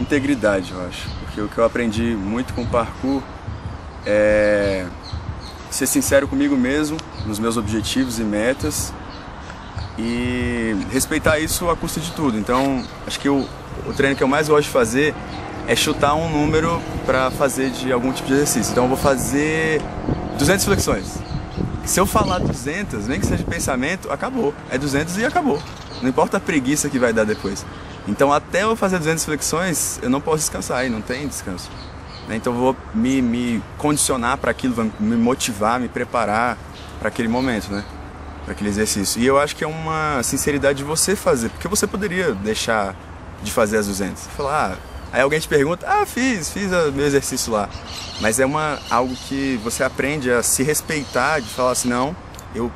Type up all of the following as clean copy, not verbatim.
integridade, eu acho. Porque o que eu aprendi muito com o parkour é ser sincero comigo mesmo, nos meus objetivos e metas, e respeitar isso à custa de tudo. Então, acho que o treino que eu mais gosto de fazer é chutar um número para fazer de algum tipo de exercício. Então eu vou fazer 200 flexões. Se eu falar 200, nem que seja de pensamento, acabou. É 200 e acabou. Não importa a preguiça que vai dar depois. Então até eu fazer 200 flexões, eu não posso descansar, aí não tem descanso. Então eu vou me condicionar para aquilo, vou me motivar, me preparar para aquele momento, né? Para aquele exercício. E eu acho que é uma sinceridade de você fazer, porque você poderia deixar de fazer as 200. Falar, aí alguém te pergunta, fiz o meu exercício lá. Mas é algo que você aprende a se respeitar, de falar assim, não, eu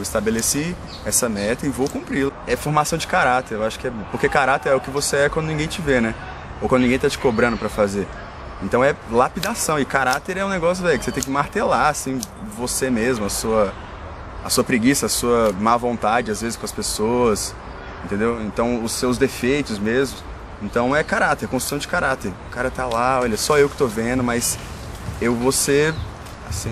estabeleci essa meta e vou cumpri-la. É formação de caráter, eu acho que porque caráter é o que você é quando ninguém te vê, né? Ou quando ninguém tá te cobrando pra fazer. Então é lapidação, e caráter é um negócio, velho, que você tem que martelar, assim, você mesmo, a sua preguiça, a sua má vontade, às vezes, com as pessoas, entendeu? Então, os seus defeitos mesmo. Então é caráter, construção de caráter. O cara tá lá, olha, só eu que tô vendo, mas eu vou ser, assim,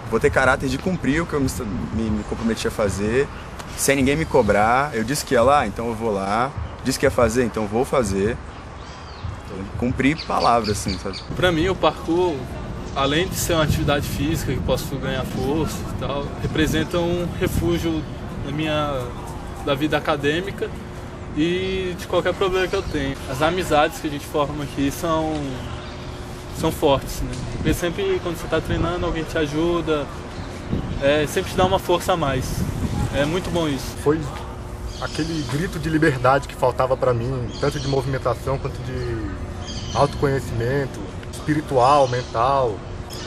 vou ter caráter de cumprir o que eu me comprometi a fazer, sem ninguém me cobrar. Eu disse que ia lá, então eu vou lá. Disse que ia fazer, então eu vou fazer. Então, cumprir palavras, assim, sabe? Pra mim, o parkour, além de ser uma atividade física que posso ganhar força e tal, representa um refúgio da vida acadêmica e de qualquer problema que eu tenho. As amizades que a gente forma aqui são fortes, né? Porque sempre quando você está treinando, alguém te ajuda, sempre te dá uma força a mais. É muito bom isso. Foi aquele grito de liberdade que faltava para mim, tanto de movimentação quanto de autoconhecimento, espiritual, mental.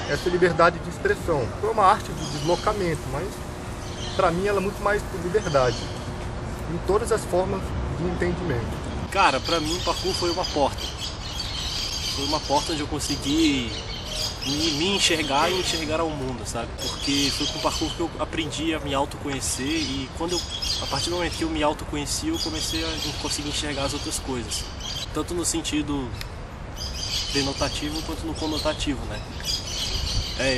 Essa liberdade de expressão. Foi uma arte de deslocamento, mas para mim ela é muito mais por liberdade, em todas as formas de entendimento. Cara, pra mim o parkour foi uma porta. Foi uma porta onde eu consegui me enxergar e enxergar ao mundo, sabe? Porque foi com o parkour que eu aprendi a me autoconhecer, e a partir do momento que eu me autoconheci, eu comecei a conseguir enxergar as outras coisas. Tanto no sentido denotativo quanto no conotativo, né?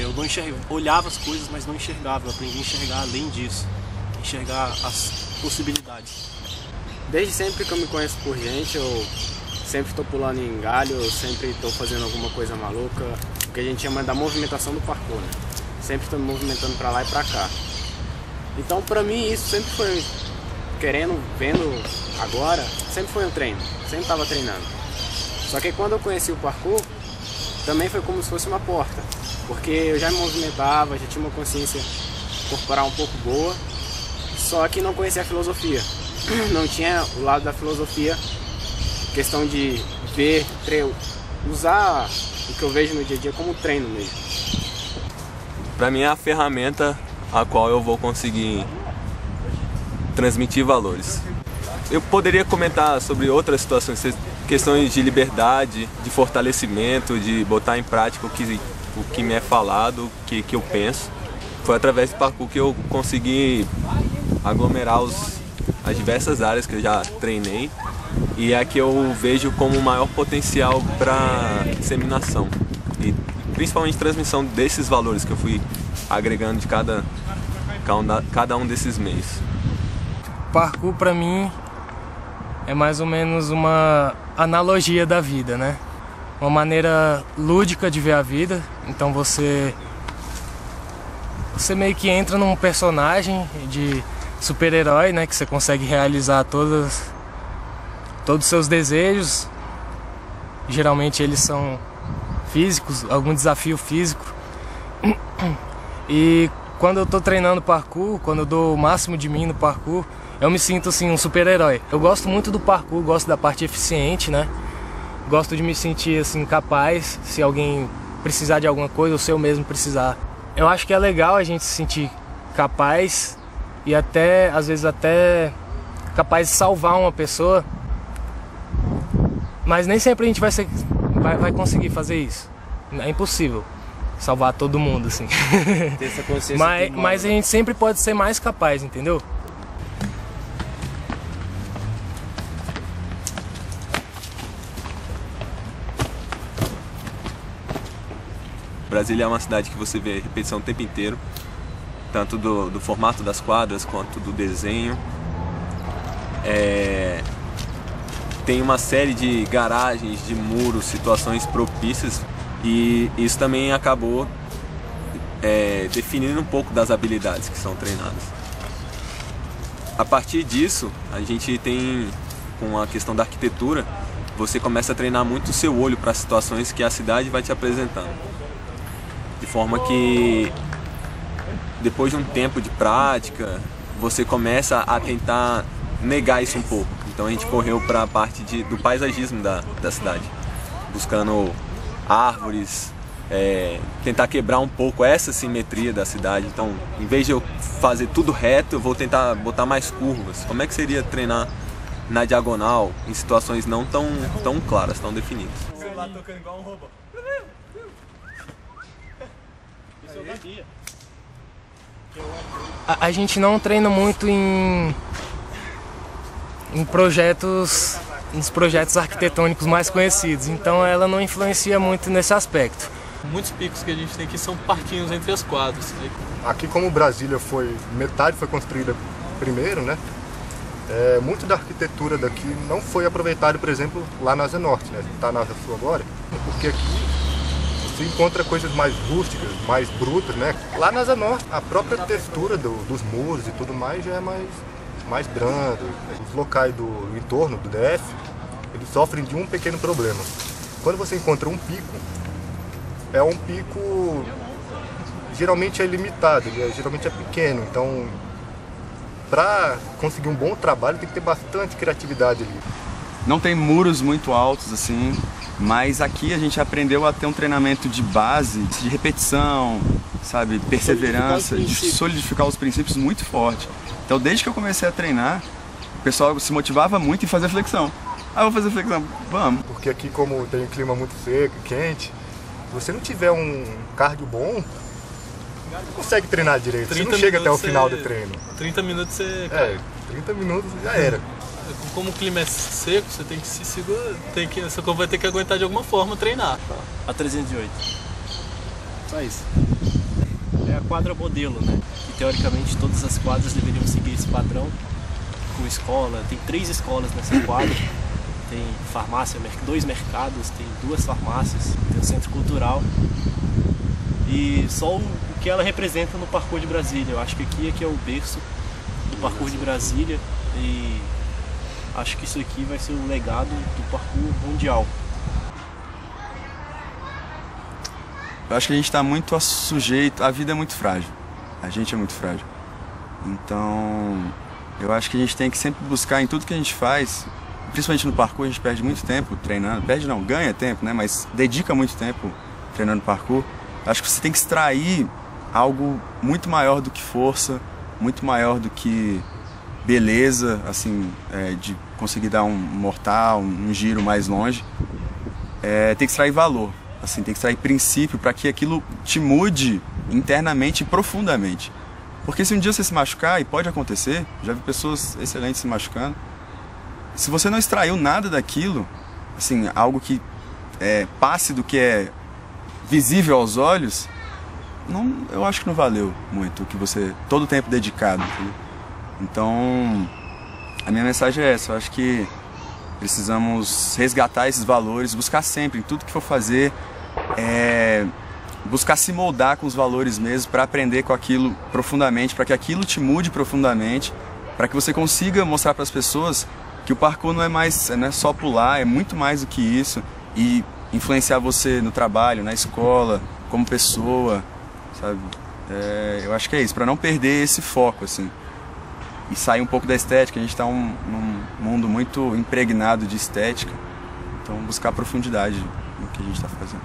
Eu não olhava as coisas, mas não enxergava. Eu aprendi a enxergar além disso, enxergar as possibilidades. Desde sempre que eu me conheço por gente, eu sempre estou pulando em galho, eu sempre estou fazendo alguma coisa maluca, o que a gente chama da movimentação do parkour, né? Sempre estou me movimentando para lá e para cá. Então, para mim, isso sempre foi, vendo agora, sempre foi um treino, sempre estava treinando. Só que quando eu conheci o parkour, também foi como se fosse uma porta, porque eu já me movimentava, já tinha uma consciência corporal um pouco boa, só que não conhecia a filosofia. Não tinha o lado da filosofia, questão de ver, usar o que eu vejo no dia a dia como treino mesmo. Para mim é a ferramenta a qual eu vou conseguir transmitir valores. Eu poderia comentar sobre outras situações, questões de liberdade, de fortalecimento, de botar em prática o que me é falado, o que eu penso. Foi através do parkour que eu consegui aglomerar as diversas áreas que eu já treinei, e é a que eu vejo como o maior potencial para disseminação e principalmente transmissão desses valores que eu fui agregando de cada um desses meios. Parkour para mim é mais ou menos uma analogia da vida, né? Uma maneira lúdica de ver a vida. Então você meio que entra num personagem de super-herói, né? Que você consegue realizar todos os seus desejos. Geralmente eles são físicos, algum desafio físico. E quando eu tô treinando parkour, quando eu dou o máximo de mim no parkour, eu me sinto assim um super-herói. Eu gosto muito do parkour, gosto da parte eficiente, né? Gosto de me sentir assim capaz, se alguém precisar de alguma coisa ou se eu mesmo precisar. Eu acho que é legal a gente se sentir capaz e até, às vezes até capaz de salvar uma pessoa, mas nem sempre a gente vai conseguir fazer isso. É impossível salvar todo mundo, assim. Ter essa consciência mas a gente sempre pode ser mais capaz, entendeu? Brasília é uma cidade que você vê repetição o tempo inteiro, tanto do formato das quadras quanto do desenho. Tem uma série de garagens, de muros, situações propícias, e isso também acabou definindo um pouco das habilidades que são treinadas. A partir disso, a gente tem, com a questão da arquitetura, você começa a treinar muito o seu olho para as situações que a cidade vai te apresentando. De forma que, depois de um tempo de prática, você começa a tentar negar isso um pouco. Então a gente correu para a parte do paisagismo da cidade, buscando árvores, tentar quebrar um pouco essa simetria da cidade. Então, em vez de eu fazer tudo reto, eu vou tentar botar mais curvas. Como é que seria treinar na diagonal, em situações não tão claras, tão definidas? O celular tocando igual um robô. A gente não treina muito em projetos arquitetônicos mais conhecidos, então ela não influencia muito nesse aspecto. Muitos picos que a gente tem aqui são parquinhos entre as quadras. Aqui, como Brasília metade foi construída primeiro, né? Muito da arquitetura daqui não foi aproveitado, por exemplo, lá na Asa Norte, né? Está na Asa Sul agora, porque aqui você encontra coisas mais rústicas, mais brutas, né? Lá na Asa Norte, a própria textura dos muros e tudo mais já é mais brando. Os locais do entorno do DF, eles sofrem de um pequeno problema. Quando você encontra um pico, é um pico geralmente limitado, geralmente é pequeno, então para conseguir um bom trabalho tem que ter bastante criatividade ali. Não tem muros muito altos assim, mas aqui a gente aprendeu a ter um treinamento de base, de repetição, sabe, perseverança, de solidificar os princípios muito forte. Então desde que eu comecei a treinar, o pessoal se motivava muito em fazer flexão. Vou fazer flexão, vamos. Porque aqui, como tem um clima muito seco e quente, se você não tiver um cardio bom, não consegue treinar direito, você não chega até o final do treino. 30 minutos você... 30 minutos já era. Como o clima é seco, você tem que se segurar, seu corpo vai ter que aguentar de alguma forma treinar. A 308. Só isso. É a quadra modelo, né? E teoricamente todas as quadras deveriam seguir esse padrão. Com escola, tem 3 escolas nessa quadra. Tem farmácia, 2 mercados, tem 2 farmácias, tem um centro cultural. E só o que ela representa no parkour de Brasília. Eu acho que aqui é o berço do parkour de Brasília e acho que isso aqui vai ser o legado do parkour mundial. Eu acho que a gente está muito sujeito, a vida é muito frágil, a gente é muito frágil. Então, eu acho que a gente tem que sempre buscar em tudo que a gente faz, principalmente no parkour, a gente perde muito tempo treinando, ganha tempo, né? Mas dedica muito tempo treinando parkour. Acho que você tem que extrair algo muito maior do que força, muito maior do que beleza, assim, de conseguir dar um mortal, um giro mais longe. Tem que extrair valor, assim, tem que extrair princípio para que aquilo te mude internamente e profundamente. Porque se um dia você se machucar, e pode acontecer, já vi pessoas excelentes se machucando, se você não extraiu nada daquilo, assim, algo que passe do que é visível aos olhos, eu acho que não valeu muito o que você, todo o tempo dedicado. Entendeu? Então, a minha mensagem é essa, eu acho que precisamos resgatar esses valores, buscar sempre, em tudo que for fazer, buscar se moldar com os valores mesmo, para aprender com aquilo profundamente, para que aquilo te mude profundamente, para que você consiga mostrar para as pessoas que o parkour não é só pular, é muito mais do que isso, e influenciar você no trabalho, na escola, como pessoa, sabe? Eu acho que é isso, para não perder esse foco, assim, e sair um pouco da estética. A gente está num mundo muito impregnado de estética, então buscar profundidade no que a gente está fazendo.